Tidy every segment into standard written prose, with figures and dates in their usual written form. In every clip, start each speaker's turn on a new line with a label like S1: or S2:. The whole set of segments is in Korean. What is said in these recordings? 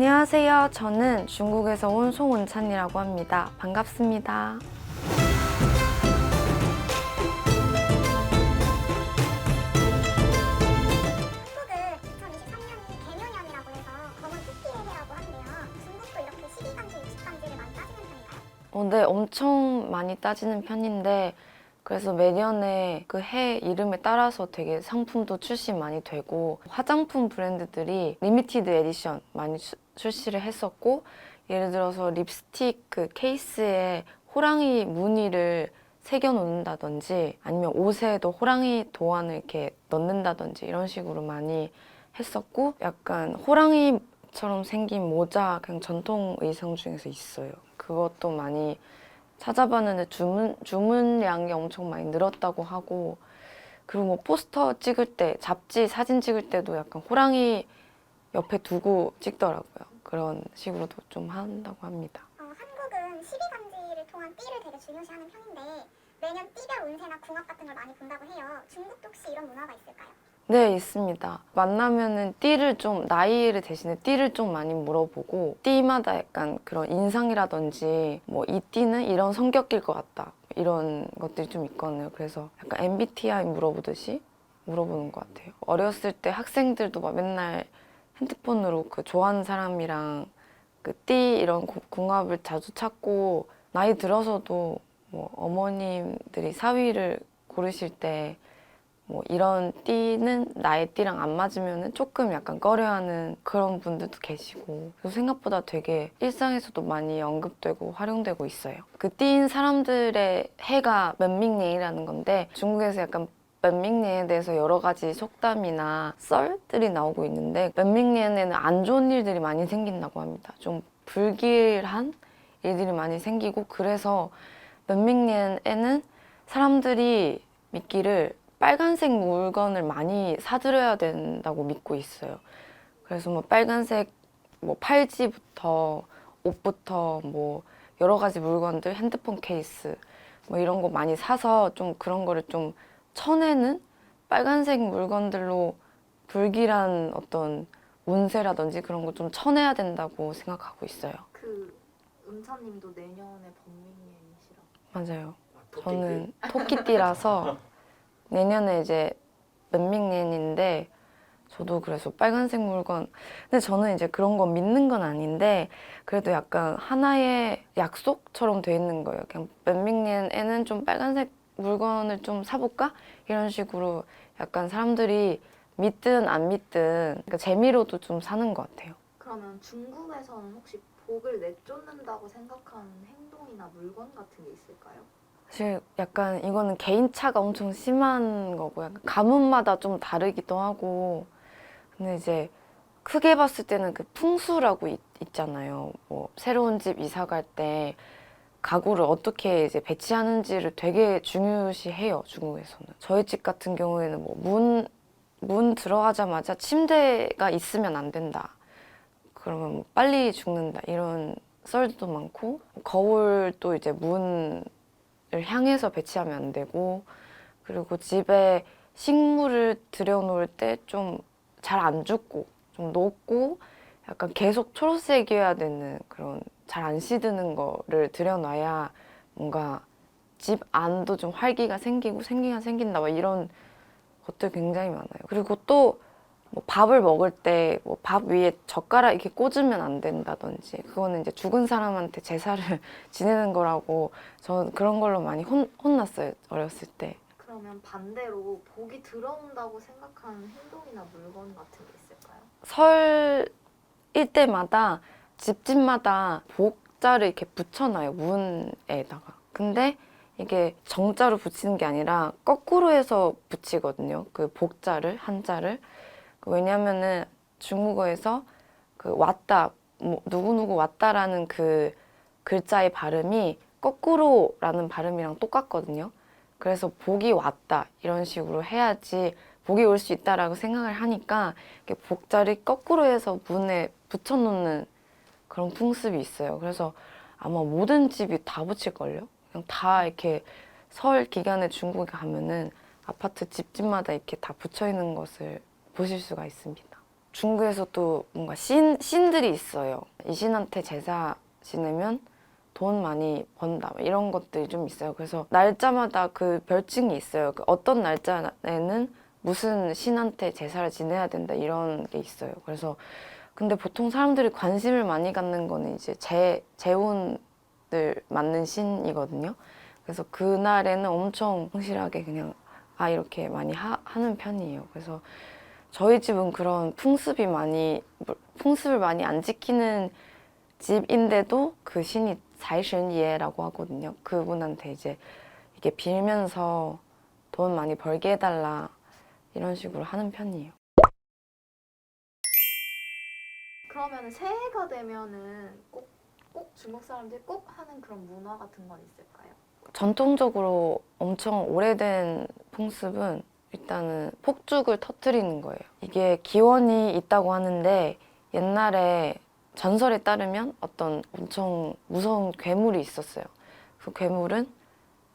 S1: 안녕하세요. 저는 중국에서 온 송은찬이라고 합니다. 반갑습니다.
S2: 한국은 2023년이 개묘년이라고 해서 검은 토끼의 해라고 하는데요. 중국도 이렇게 12간지, 60간지를 많이 따지는 편인가요?
S1: 네, 엄청 많이 따지는 편인데 그래서 매년에 그 해 이름에 따라서 되게 상품도 출시 많이 되고 화장품 브랜드들이 리미티드 에디션 많이 출시를 했었고 예를 들어서 립스틱 그 케이스에 호랑이 무늬를 새겨 놓는다든지 아니면 옷에도 호랑이 도안을 이렇게 넣는다든지 이런 식으로 많이 했었고 약간 호랑이처럼 생긴 모자 그냥 전통 의상 중에서 있어요. 그것도 많이 찾아봤는데 주문량이 엄청 많이 늘었다고 하고 그리고 뭐 포스터 찍을 때 잡지 사진 찍을 때도 약간 호랑이 옆에 두고 찍더라고요. 그런 식으로도 좀 한다고 합니다.
S2: 한국은 12간지를 통한 띠를 되게 중요시하는 편인데 매년 띠별 운세나 궁합 같은 걸 많이 본다고 해요. 중국도 혹시 이런 문화가 있을까요?
S1: 네, 있습니다. 만나면은 띠를 좀, 나이를 대신에 띠를 좀 많이 물어보고, 띠마다 약간 그런 인상이라든지, 뭐, 이 띠는 이런 성격일 것 같다. 이런 것들이 좀 있거든요. 그래서 약간 MBTI 물어보듯이 물어보는 것 같아요. 어렸을 때 학생들도 막 맨날 핸드폰으로 그 좋아하는 사람이랑 그 띠 이런 궁합을 자주 찾고, 나이 들어서도 뭐 어머님들이 사위를 고르실 때 뭐 이런 띠는 나의 띠랑 안 맞으면 조금 약간 꺼려하는 그런 분들도 계시고 그래서 생각보다 되게 일상에서도 많이 언급되고 활용되고 있어요. 그 띠인 사람들의 해가 맨밍년이라는 건데 중국에서 약간 맨밍년에 대해서 여러 가지 속담이나 썰들이 나오고 있는데 맨밍년에는 안 좋은 일들이 많이 생긴다고 합니다. 좀 불길한 일들이 많이 생기고 그래서 맨밍년에는 사람들이 믿기를 빨간색 물건을 많이 사들여야 된다고 믿고 있어요. 그래서 뭐 빨간색 뭐 팔찌부터 옷부터 뭐 여러 가지 물건들, 핸드폰 케이스 뭐 이런 거 많이 사서 좀 그런 거를 좀 쳐내는 빨간색 물건들로 불길한 어떤 운세라든지 그런 거 좀 쳐내야 된다고 생각하고 있어요.
S3: 그 은차님도 내년에 범민년이시라고.
S1: 맞아요. 저는 토끼띠라서 내년에 이제 맨밍년인데 저도 그래서 빨간색 물건 근데 저는 이제 그런 거 믿는 건 아닌데 그래도 약간 하나의 약속처럼 돼 있는 거예요. 그냥 맨밍년에는 좀 빨간색 물건을 좀 사볼까? 이런 식으로 약간 사람들이 믿든 안 믿든 그러니까 재미로도 좀 사는 것 같아요.
S3: 그러면 중국에서는 혹시 복을 내쫓는다고 생각하는 행동이나 물건 같은 게 있을까요?
S1: 사실 약간 이거는 개인차가 엄청 심한 거고 약간 가문마다 좀 다르기도 하고 근데 이제 크게 봤을 때는 그 풍수라고 있잖아요. 뭐 새로운 집 이사 갈 때 가구를 어떻게 이제 배치하는지를 되게 중요시해요. 중국에서는. 저희 집 같은 경우에는 뭐 문 들어가자마자 침대가 있으면 안 된다. 그러면 뭐 빨리 죽는다. 이런 썰도 많고 거울도 이제 문을 향해서 배치하면 안 되고 그리고 집에 식물을 들여놓을 때 좀 잘 안 죽고 좀 녹고 약간 계속 초록색이어야 되는 그런 잘 안 시드는 거를 들여놔야 뭔가 집 안도 좀 활기가 생기고 생기가 생긴다 막 이런 것들 굉장히 많아요. 그리고 또 뭐 밥을 먹을 때 뭐 밥 위에 젓가락 이렇게 꽂으면 안 된다든지 그거는 이제 죽은 사람한테 제사를 지내는 거라고 저는 그런 걸로 많이 혼났어요. 어렸을 때.
S3: 그러면 반대로 복이 들어온다고 생각하는 행동이나 물건 같은 게 있을까요?
S1: 설일 때마다 집집마다 복자를 이렇게 붙여놔요. 문에다가. 근데 이게 정자로 붙이는 게 아니라 거꾸로 해서 붙이거든요. 그 복자를, 한자를. 왜냐면은 중국어에서 그 왔다, 뭐 누구누구 왔다라는 그 글자의 발음이 거꾸로라는 발음이랑 똑같거든요. 그래서 복이 왔다 이런 식으로 해야지 복이 올 수 있다라고 생각을 하니까 이렇게 복자를 거꾸로 해서 문에 붙여놓는 그런 풍습이 있어요. 그래서 아마 모든 집이 다 붙일걸요? 그냥 다 이렇게 설 기간에 중국에 가면은 아파트 집집마다 이렇게 다 붙여 있는 것을 보실 수가 있습니다. 중국에서 또 뭔가 신들이 있어요. 이 신한테 제사 지내면 돈 많이 번다 이런 것들이 좀 있어요. 그래서 날짜마다 그 별칭이 있어요. 그 어떤 날짜에는 무슨 신한테 제사를 지내야 된다 이런 게 있어요. 그래서 근데 보통 사람들이 관심을 많이 갖는 거는 이제 재혼을 맞는 신이거든요. 그래서 그날에는 엄청 성실하게 그냥 이렇게 많이 하는 편이에요. 그래서 저희 집은 그런 풍습을 많이 안 지키는 집인데도 그 신이 사이신예라고 하거든요. 그분한테 이제 이게 빌면서 돈 많이 벌게 해달라 이런 식으로 하는 편이에요.
S3: 그러면 새해가 되면은 꼭 중국 사람들이 꼭 하는 그런 문화 같은 건 있을까요?
S1: 전통적으로 엄청 오래된 풍습은 일단은 폭죽을 터뜨리는 거예요. 이게 기원이 있다고 하는데 옛날에 전설에 따르면 어떤 엄청 무서운 괴물이 있었어요. 그 괴물은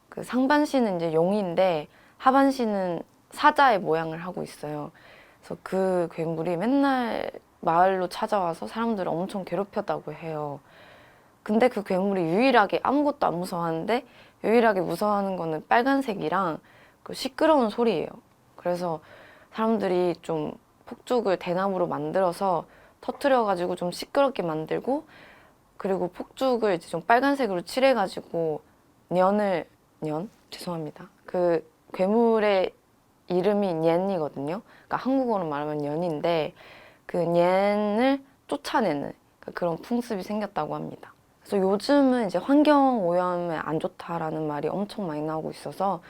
S1: 그 상반신은 이제 용인데 하반신은 사자의 모양을 하고 있어요. 그래서 그 괴물이 맨날 마을로 찾아와서 사람들을 엄청 괴롭혔다고 해요. 근데 그 괴물이 유일하게 아무것도 안 무서워하는데 유일하게 무서워하는 거는 빨간색이랑 그 시끄러운 소리예요. 그래서 사람들이 좀 폭죽을 대나무로 만들어서 터트려가지고 좀 시끄럽게 만들고 그리고 폭죽을 이제 좀 빨간색으로 칠해가지고 죄송합니다. 그 괴물의 이름이 년이거든요. 그러니까 한국어로 말하면 년인데 그 년을 쫓아내는 그러니까 그런 풍습이 생겼다고 합니다. 그래서 요즘은 이제 환경 오염에 안 좋다라는 말이 엄청 많이 나오고 있어서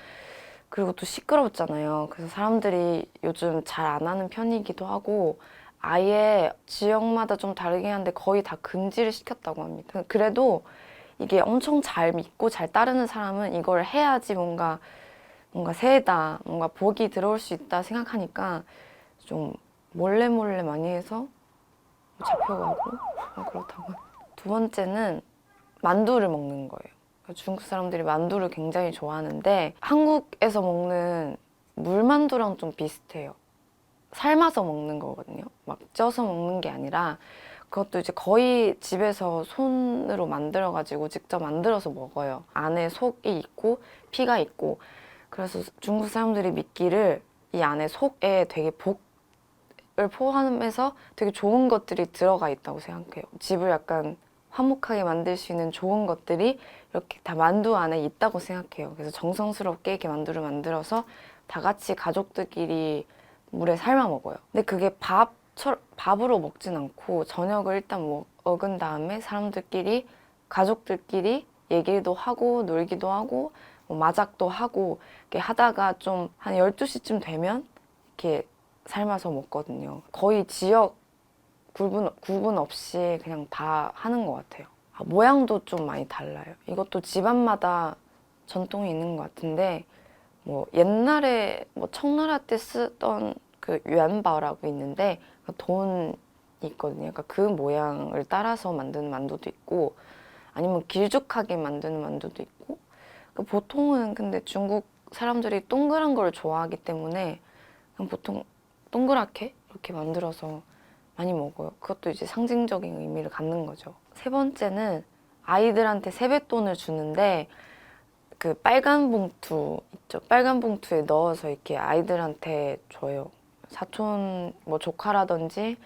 S1: 그리고 또 시끄럽잖아요. 그래서 사람들이 요즘 잘 안 하는 편이기도 하고 아예 지역마다 좀 다르긴 한데 거의 다 금지를 시켰다고 합니다. 그래도 이게 엄청 잘 믿고 잘 따르는 사람은 이걸 해야지 뭔가 새해다, 뭔가 복이 들어올 수 있다 생각하니까 좀 몰래 많이 해서 잡혀가고 그렇다고. 두 번째는 만두를 먹는 거예요. 중국 사람들이 만두를 굉장히 좋아하는데 한국에서 먹는 물만두랑 좀 비슷해요. 삶아서 먹는 거거든요. 막 쪄서 먹는 게 아니라 그것도 이제 거의 집에서 손으로 만들어가지고 직접 만들어서 먹어요. 안에 속이 있고 피가 있고 그래서 중국 사람들이 믿기를 이 안에 속에 되게 복을 포함해서 되게 좋은 것들이 들어가 있다고 생각해요. 집을 약간 화목하게 만들 수 있는 좋은 것들이 이렇게 다 만두 안에 있다고 생각해요. 그래서 정성스럽게 이렇게 만두를 만들어서 다 같이 가족들끼리 물에 삶아 먹어요. 근데 그게 밥으로 먹진 않고 저녁을 일단 먹은 다음에 사람들끼리 가족들끼리 얘기도 하고 놀기도 하고 마작도 하고 이렇게 하다가 좀 한 12시쯤 되면 이렇게 삶아서 먹거든요. 거의 지역 구분 없이 그냥 다 하는 것 같아요. 모양도 좀 많이 달라요. 이것도 집안마다 전통이 있는 것 같은데 옛날에 청나라 때 쓰던 그 yuanbao라고 있는데 돈이 있거든요. 그러니까 그 모양을 따라서 만드는 만두도 있고 아니면 길쭉하게 만드는 만두도 있고 보통은 근데 중국 사람들이 동그란 걸 좋아하기 때문에 그냥 보통 동그랗게 이렇게 만들어서 많이 먹어요. 그것도 이제 상징적인 의미를 갖는 거죠. 세 번째는 아이들한테 세뱃돈을 주는데 그 빨간 봉투 있죠. 빨간 봉투에 넣어서 이렇게 아이들한테 줘요. 사촌 조카라든지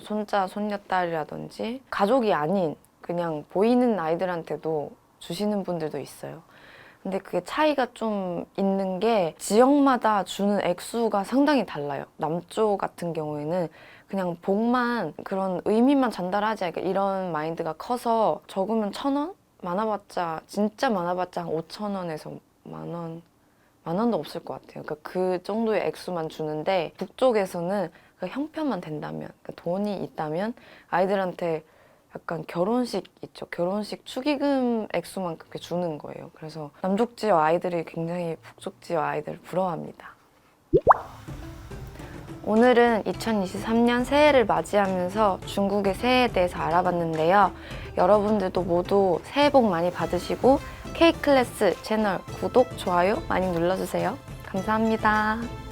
S1: 손자 손녀딸이라든지 가족이 아닌 그냥 보이는 아이들한테도 주시는 분들도 있어요. 근데 그게 차이가 좀 있는 게 지역마다 주는 액수가 상당히 달라요. 남쪽 같은 경우에는 그냥 복만 그런 의미만 전달하지 않을까 이런 마인드가 커서 적으면 1,000원? 진짜 많아봤자 한 5,000원에서 만 원도 없을 것 같아요. 그러니까 그 정도의 액수만 주는데 북쪽에서는 그 형편만 된다면, 그러니까 돈이 있다면 아이들한테 약간 결혼식 있죠. 결혼식 축의금 액수만 그렇게 주는 거예요. 그래서 남쪽 지역 아이들이 굉장히 북쪽 지역 아이들을 부러워합니다. 오늘은 2023년 새해를 맞이하면서 중국의 새해에 대해서 알아봤는데요. 여러분들도 모두 새해 복 많이 받으시고 K클래스 채널 구독, 좋아요 많이 눌러주세요. 감사합니다.